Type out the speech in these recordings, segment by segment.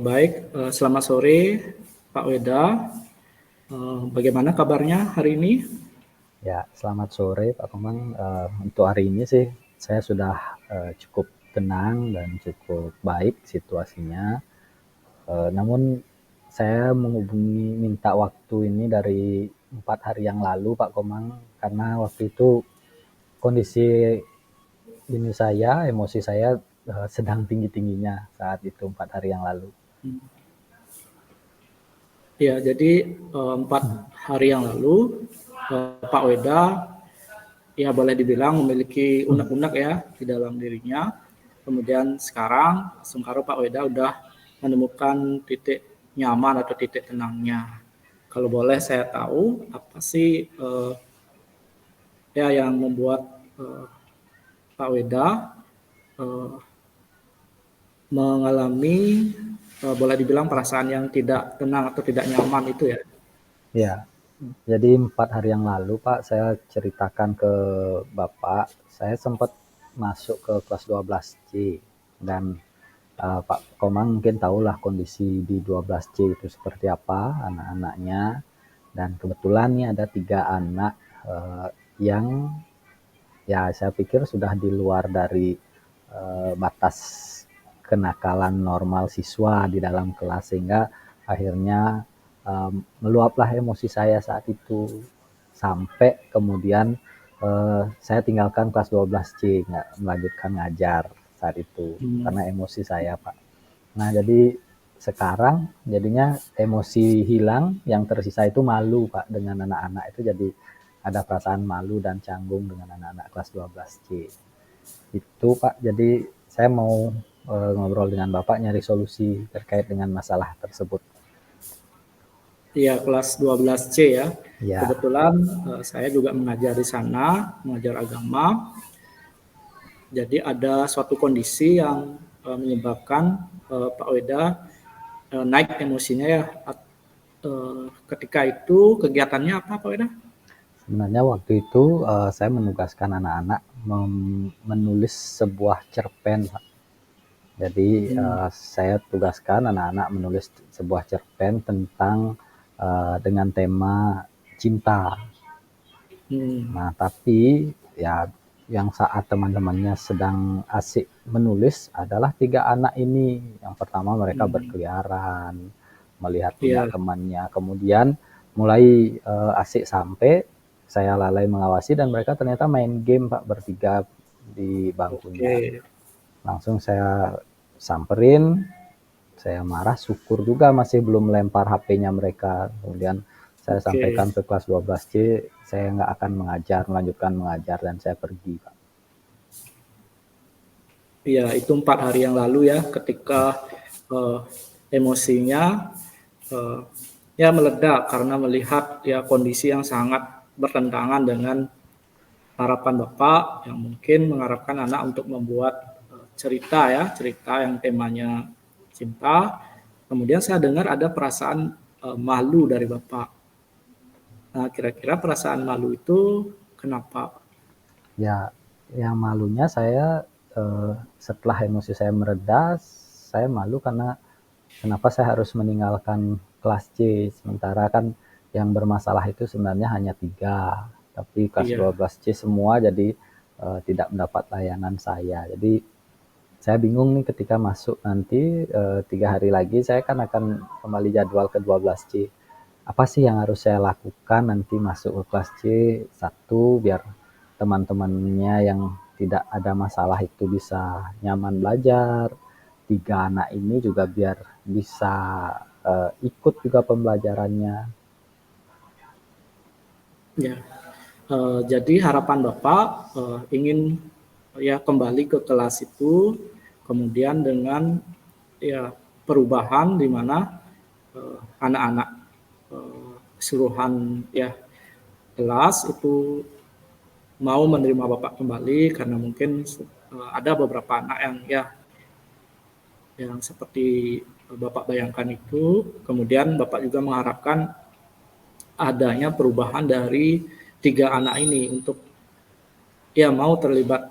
Baik, selamat sore Pak Weda. Bagaimana kabarnya hari ini? Ya, selamat sore Pak Komang. Untuk hari ini sih saya sudah cukup tenang dan cukup baik situasinya. Namun saya menghubungi minta waktu ini dari 4 hari yang lalu Pak Komang, karena waktu itu kondisi ini saya, emosi saya sedang tinggi-tingginya saat itu 4 hari yang lalu. Ya, jadi 4 hari yang lalu Pak Weda ya boleh dibilang memiliki unek-unek ya di dalam dirinya. Kemudian sekarang Sungkaro Pak Weda udah menemukan titik nyaman atau titik tenangnya. Kalau boleh saya tahu apa sih ya yang membuat Pak Weda eh, mengalami boleh dibilang perasaan yang tidak tenang atau tidak nyaman itu ya. Ya, jadi 4 hari yang lalu Pak, saya ceritakan ke Bapak, saya sempat masuk ke kelas 12C dan Pak Komang mungkin tahulah kondisi di 12C itu seperti apa anak-anaknya, dan kebetulan nih ada 3 anak yang ya saya pikir sudah di luar dari batas kenakalan normal siswa di dalam kelas, sehingga akhirnya meluaplah emosi saya saat itu sampai kemudian saya tinggalkan kelas 12C, nggak melanjutkan ngajar saat itu karena emosi saya Pak. Nah jadi sekarang jadinya emosi hilang, yang tersisa itu malu Pak dengan anak-anak itu, jadi ada perasaan malu dan canggung dengan anak-anak kelas 12C. Itu Pak, jadi saya mau ngobrol dengan Bapak nyari solusi terkait dengan masalah tersebut. Iya, kelas 12C ya. Ya, Kebetulan saya juga mengajar di sana, mengajar agama. Jadi ada suatu kondisi yang menyebabkan Pak Weda naik emosinya ya. Ketika itu kegiatannya apa Pak Weda? sebenarnya waktu itu saya menugaskan anak-anak menulis sebuah cerpen Pak. Jadi saya tugaskan anak-anak menulis sebuah cerpen tentang dengan tema cinta. Nah, tapi ya yang saat teman-temannya sedang asik menulis adalah 3 anak ini. Yang pertama mereka berkeliaran, melihat punya Iya, temannya. Kemudian mulai asik sampai saya lalai mengawasi dan mereka ternyata main game Pak bertiga di bangkunya. oke. Langsung saya samperin, saya marah, syukur juga masih belum lempar HP-nya mereka. Kemudian saya Oke. sampaikan ke kelas 12C, saya nggak akan melanjutkan mengajar dan saya pergi Pak. Iya, itu 4 hari yang lalu ya, ketika uh, emosinya uh, ya meledak karena melihat ya kondisi yang sangat bertentangan dengan harapan Bapak yang mungkin mengharapkan anak untuk membuat cerita ya, cerita yang temanya cinta. Kemudian saya dengar ada perasaan malu dari Bapak. Nah, kira-kira perasaan malu itu kenapa? Ya, yang malunya saya setelah emosi saya mereda, saya malu karena kenapa saya harus meninggalkan kelas C, sementara kan yang bermasalah itu sebenarnya hanya 3, tapi kelas Iya, 12C semua jadi tidak mendapat layanan saya. Jadi saya bingung nih ketika masuk nanti 3 hari lagi saya kan akan kembali jadwal ke 12C. Apa sih yang harus saya lakukan nanti masuk ke kelas C? Satu, biar teman-temannya yang tidak ada masalah itu bisa nyaman belajar. 3 anak ini juga biar bisa ikut juga pembelajarannya. ya. Jadi harapan Bapak ingin ya kembali ke kelas itu, kemudian dengan ya perubahan di mana anak-anak keseluruhan ya kelas itu mau menerima Bapak kembali karena mungkin ada beberapa anak yang seperti Bapak bayangkan itu, kemudian Bapak juga mengharapkan adanya perubahan dari 3 anak ini untuk ya mau terlibat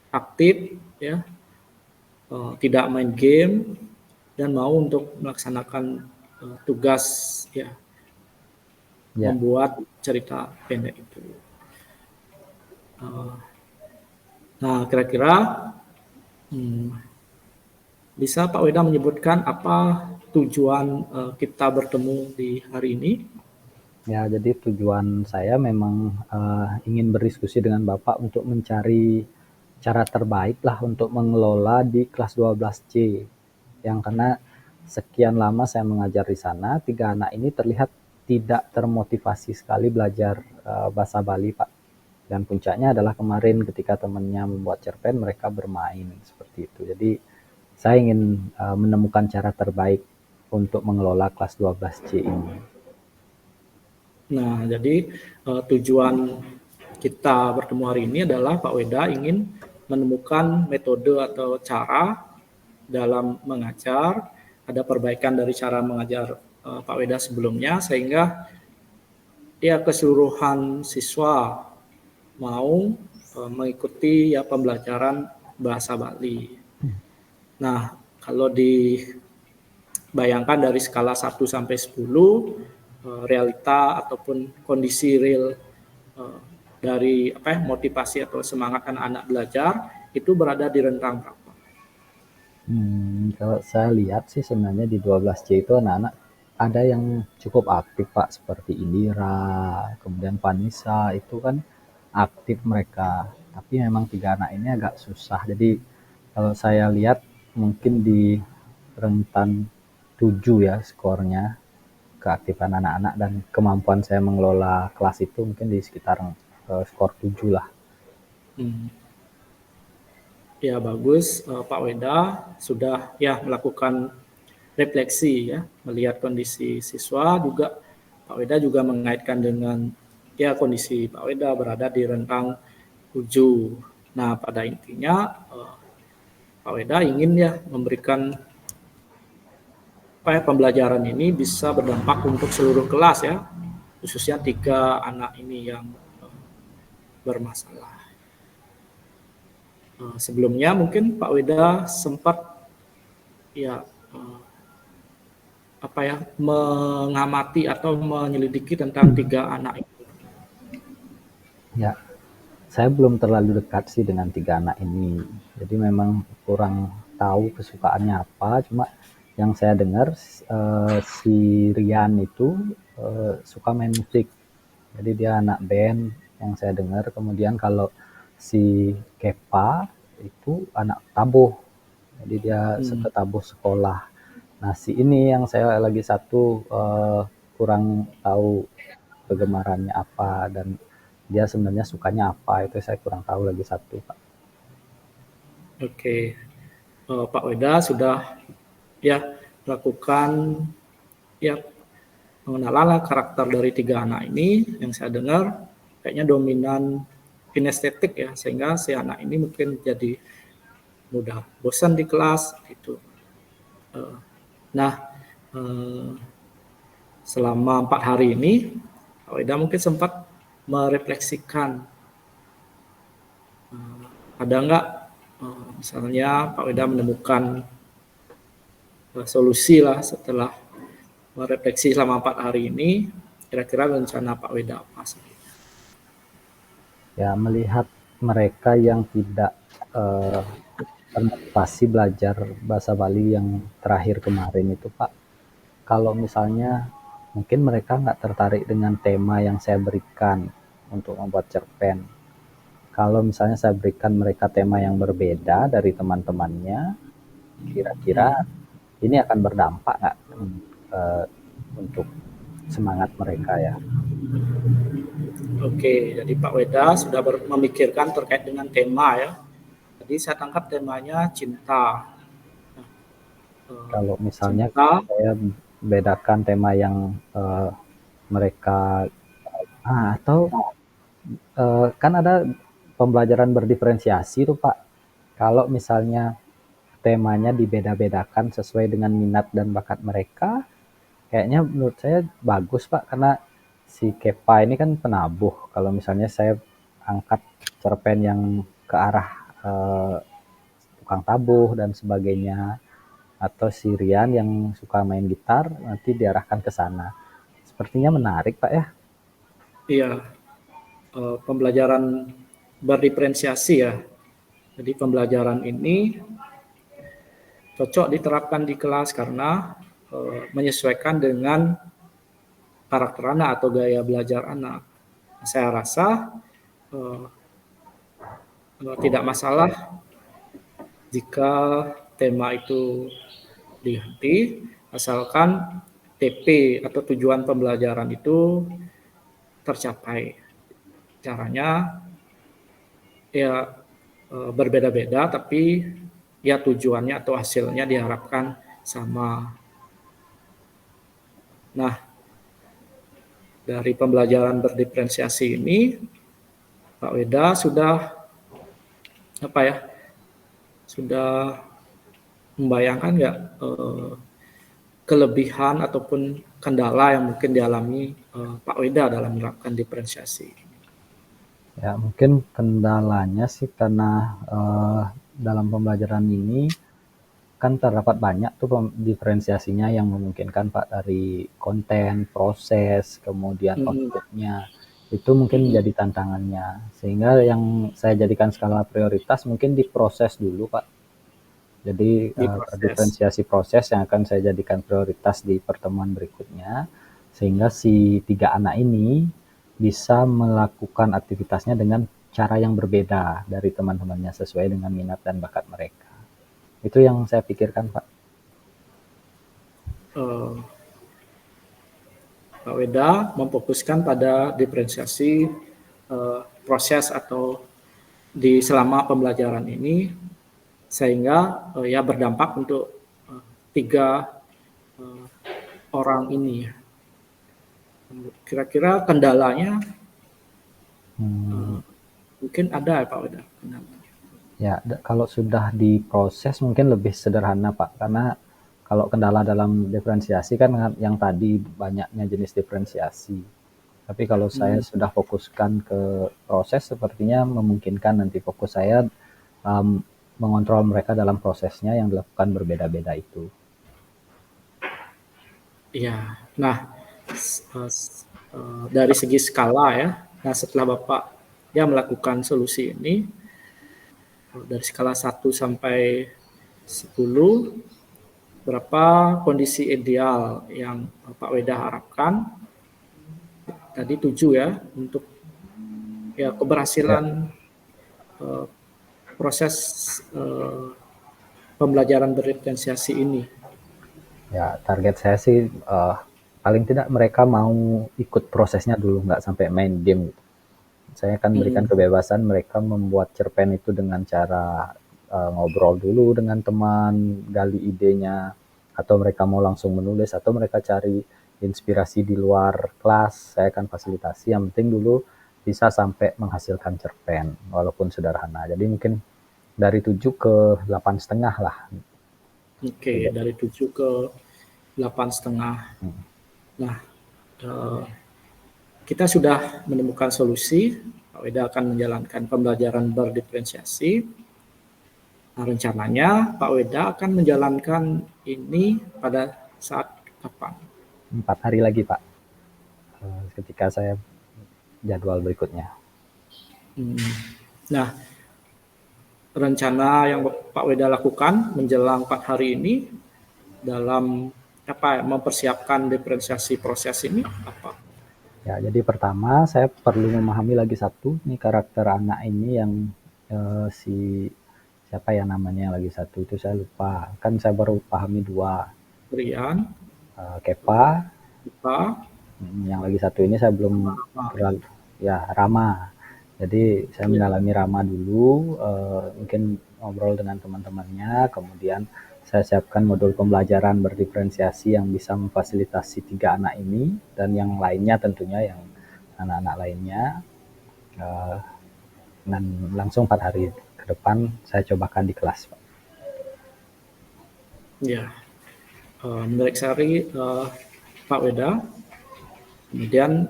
aktif ya, tidak main game dan mau untuk melaksanakan tugas ya Ya, membuat cerita pendek itu. Nah, kira-kira bisa Pak Weda menyebutkan apa tujuan kita bertemu di hari ini? ya, jadi tujuan saya memang ingin berdiskusi dengan Bapak untuk mencari cara terbaik lah untuk mengelola di kelas 12C. Yang karena sekian lama saya mengajar di sana, 3 anak ini terlihat tidak termotivasi sekali belajar bahasa Bali, Pak. Dan puncaknya adalah kemarin ketika temannya membuat cerpen, mereka bermain seperti itu. Jadi saya ingin menemukan cara terbaik untuk mengelola kelas 12C ini. Nah, jadi tujuan kita bertemu hari ini adalah Pak Weda ingin menemukan metode atau cara dalam mengajar, ada perbaikan dari cara mengajar Pak Weda sebelumnya, sehingga ya keseluruhan siswa mau mengikuti ya pembelajaran bahasa Bali. Nah, kalau dibayangkan dari skala 1 sampai 10, realita ataupun kondisi real dari motivasi atau semangat anak-anak belajar itu berada di rentang berapa? Kalau saya lihat sih sebenarnya di 12C itu anak-anak ada yang cukup aktif, Pak, seperti Indira, kemudian Vanessa, itu kan aktif mereka. Tapi memang 3 anak ini agak susah. Jadi kalau saya lihat mungkin di rentan 7 ya skornya, keaktifan anak-anak dan kemampuan saya mengelola kelas itu mungkin di sekitar skor 7 lah. Ya bagus, Pak Weda sudah ya melakukan refleksi ya, melihat kondisi siswa juga. Pak Weda juga mengaitkan dengan ya kondisi Pak Weda berada di rentang 7. Nah, pada intinya Pak Weda ingin ya memberikan pembelajaran ini bisa berdampak untuk seluruh kelas ya, khususnya 3 anak ini yang bermasalah. Sebelumnya mungkin Pak Weda sempat ya mengamati atau menyelidiki tentang 3 anak ini. Ya, saya belum terlalu dekat sih dengan 3 anak ini. Jadi memang kurang tahu kesukaannya apa. Cuma yang saya dengar si Rian itu suka main musik. Jadi dia anak band yang saya dengar. Kemudian kalau si Kepa itu anak tabuh. Jadi dia suka tabuh sekolah. Nah, si ini yang saya lagi satu kurang tahu kegemarannya apa dan dia sebenarnya sukanya apa, itu saya kurang tahu lagi satu, Pak. Oke, Pak Weda sudah ya melakukan ya mengenalan karakter dari 3 anak ini. Yang saya dengar kayaknya dominan kinestetik ya, sehingga si anak ini mungkin jadi mudah bosan di kelas gitu. Nah, selama 4 hari ini Pak Weda mungkin sempat merefleksikan ada nggak misalnya Pak Weda menemukan solusi lah setelah merefleksi selama 4 hari ini, kira-kira rencana Pak Weda apa sih? Ya, melihat mereka yang tidak termotivasi belajar bahasa Bali yang terakhir kemarin itu, Pak. Kalau misalnya mungkin mereka nggak tertarik dengan tema yang saya berikan untuk membuat cerpen. Kalau misalnya saya berikan mereka tema yang berbeda dari teman-temannya, kira-kira ini akan berdampak nggak untuk semangat mereka ya? Oke, jadi Pak Weda sudah memikirkan terkait dengan tema ya. Jadi saya tangkap temanya cinta. Kalau misalnya Cinta, saya bedakan tema yang mereka atau kan ada pembelajaran berdiferensiasi tuh, Pak. Kalau misalnya temanya dibeda-bedakan sesuai dengan minat dan bakat mereka, kayaknya menurut saya bagus, Pak, karena si Kepa ini kan penabuh. Kalau misalnya saya angkat cerpen yang ke arah tukang tabuh dan sebagainya, atau si Rian yang suka main gitar nanti diarahkan ke sana. Sepertinya menarik Pak ya. Iya, pembelajaran berdiferensiasi ya. Jadi pembelajaran ini cocok diterapkan di kelas karena menyesuaikan dengan karakter anak atau gaya belajar anak. Saya rasa eh, tidak masalah jika tema itu diganti, asalkan TP atau tujuan pembelajaran itu tercapai. Caranya ya berbeda-beda, tapi ya tujuannya atau hasilnya diharapkan sama. Nah, dari pembelajaran berdiferensiasi ini, Pak Weda sudah apa ya? Sudah membayangkan nggak kelebihan ataupun kendala yang mungkin dialami Pak Weda dalam menerapkan diferensiasi? Ya mungkin kendalanya sih karena dalam pembelajaran ini kan terdapat banyak tuh diferensiasinya yang memungkinkan Pak, dari konten, proses, kemudian outputnya. Itu mungkin jadi tantangannya. Sehingga yang saya jadikan skala prioritas mungkin diproses dulu Pak. Jadi Diproses. diferensiasi proses yang akan saya jadikan prioritas di pertemuan berikutnya. Sehingga si 3 anak ini bisa melakukan aktivitasnya dengan cara yang berbeda dari teman-temannya sesuai dengan minat dan bakat mereka. Itu yang saya pikirkan, Pak. Pak Weda memfokuskan pada diferensiasi proses atau di selama pembelajaran ini sehingga ya berdampak untuk 3 orang ini. Kira-kira kendalanya mungkin ada ya Pak Weda? Ya, kalau sudah diproses mungkin lebih sederhana Pak, karena kalau kendala dalam diferensiasi kan yang tadi banyaknya jenis diferensiasi. Tapi kalau saya sudah fokuskan ke proses, sepertinya memungkinkan nanti fokus saya mengontrol mereka dalam prosesnya yang dilakukan berbeda-beda itu. Iya. Nah, dari segi skala ya, nah setelah Bapak ya melakukan solusi ini, dari skala 1 sampai 10, berapa kondisi ideal yang Pak Weda harapkan? Tadi 7 ya, untuk ya keberhasilan proses pembelajaran berdiferensiasi ini. Ya, target saya sih paling tidak mereka mau ikut prosesnya dulu, nggak sampai main game gitu. Saya akan berikan kebebasan mereka membuat cerpen itu dengan cara ngobrol dulu dengan teman, gali idenya, atau mereka mau langsung menulis, atau mereka cari inspirasi di luar kelas, saya akan fasilitasi. Yang penting dulu bisa sampai menghasilkan cerpen, walaupun sederhana. Jadi mungkin dari 7 ke 8,5 lah. Oke, dari 7 ke 8,5. Nah, kita sudah menemukan solusi. Pak Weda akan menjalankan pembelajaran berdiferensiasi. Nah, rencananya Pak Weda akan menjalankan ini pada saat kapan? 4 hari lagi Pak, ketika saya jadwal berikutnya. Nah, rencana yang Pak Weda lakukan menjelang 4 hari ini dalam mempersiapkan diferensiasi proses ini apa? Ya, jadi pertama saya perlu memahami lagi satu, nih karakter anak ini yang si siapa ya namanya lagi satu itu saya lupa. Kan saya baru pahami 2, Rian, Kepa, Pak, yang lagi satu ini saya belum terlalu, ya Rama. Jadi saya mendalami Rama dulu, mungkin ngobrol dengan teman-temannya, kemudian saya siapkan modul pembelajaran berdiferensiasi yang bisa memfasilitasi 3 anak ini, dan yang lainnya tentunya yang anak-anak lainnya. Dan langsung 4 hari ke depan saya cobakan di kelas, Pak. Ya, menarik sekali Pak Weda. Kemudian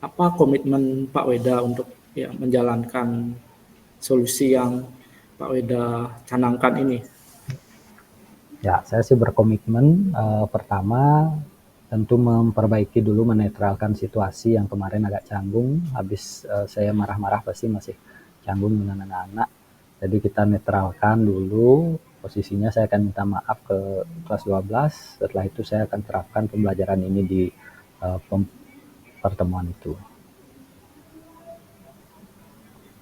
apa komitmen Pak Weda untuk ya menjalankan solusi yang Pak Weda canangkan ini? Ya, saya sih berkomitmen pertama tentu memperbaiki dulu, menetralkan situasi yang kemarin agak canggung. Habis saya marah-marah pasti masih canggung dengan anak-anak. Jadi kita netralkan dulu posisinya. Saya akan minta maaf ke kelas 12. Setelah itu saya akan terapkan pembelajaran ini di pertemuan itu.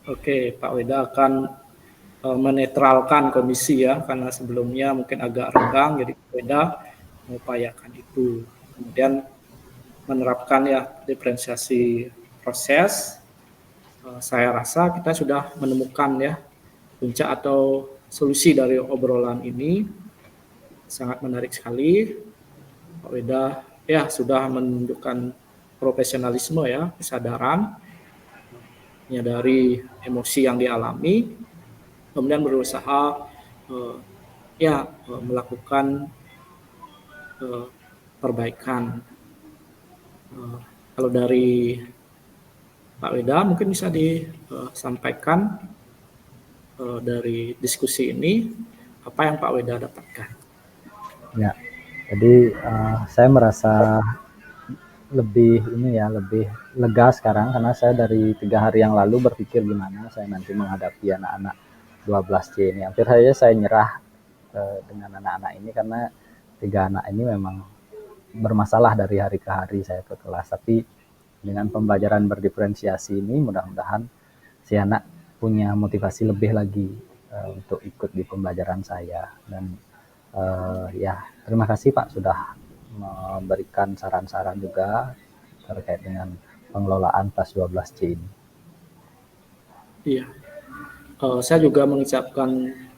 Oke, Pak Weda akan menetralkan kondisi ya, karena sebelumnya mungkin agak renggang, jadi Pak Weda mengupayakan itu. Kemudian menerapkan ya diferensiasi proses. Saya rasa kita sudah menemukan ya puncak atau solusi dari obrolan ini. Sangat menarik sekali. Pak Weda ya sudah menunjukkan profesionalisme ya, kesadaran, menyadari emosi yang dialami, kemudian berusaha melakukan perbaikan. Kalau dari Pak Weda mungkin bisa disampaikan dari diskusi ini apa yang Pak Weda dapatkan. Ya, jadi saya merasa lebih lebih lega sekarang karena saya dari 3 hari yang lalu berpikir gimana saya nanti menghadapi anak-anak 12C ini. Hampir saja saya nyerah dengan anak-anak ini karena 3 anak ini memang bermasalah dari hari ke hari saya ke kelas. Tapi dengan pembelajaran berdiferensiasi ini mudah-mudahan si anak punya motivasi lebih lagi untuk ikut di pembelajaran saya. Dan terima kasih Pak sudah memberikan saran-saran juga terkait dengan pengelolaan kelas 12C ini. Iya, saya juga mengucapkan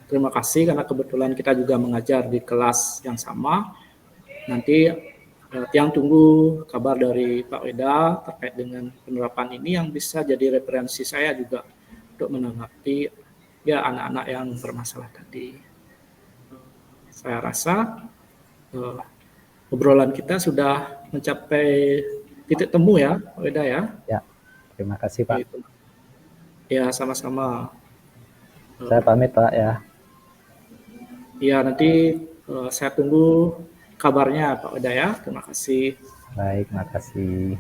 terima kasih karena kebetulan kita juga mengajar di kelas yang sama. Nanti Tiang tunggu kabar dari Pak Weda terkait dengan penerapan ini yang bisa jadi referensi saya juga untuk menanggapi ya anak-anak yang bermasalah tadi. Saya rasa obrolan kita sudah mencapai titik temu ya, Pak Weda ya. Ya, terima kasih Pak. Ya, sama-sama. Saya pamit Pak ya. Ya, nanti saya tunggu kabarnya Pak Weda ya. Terima kasih. Baik, terima kasih.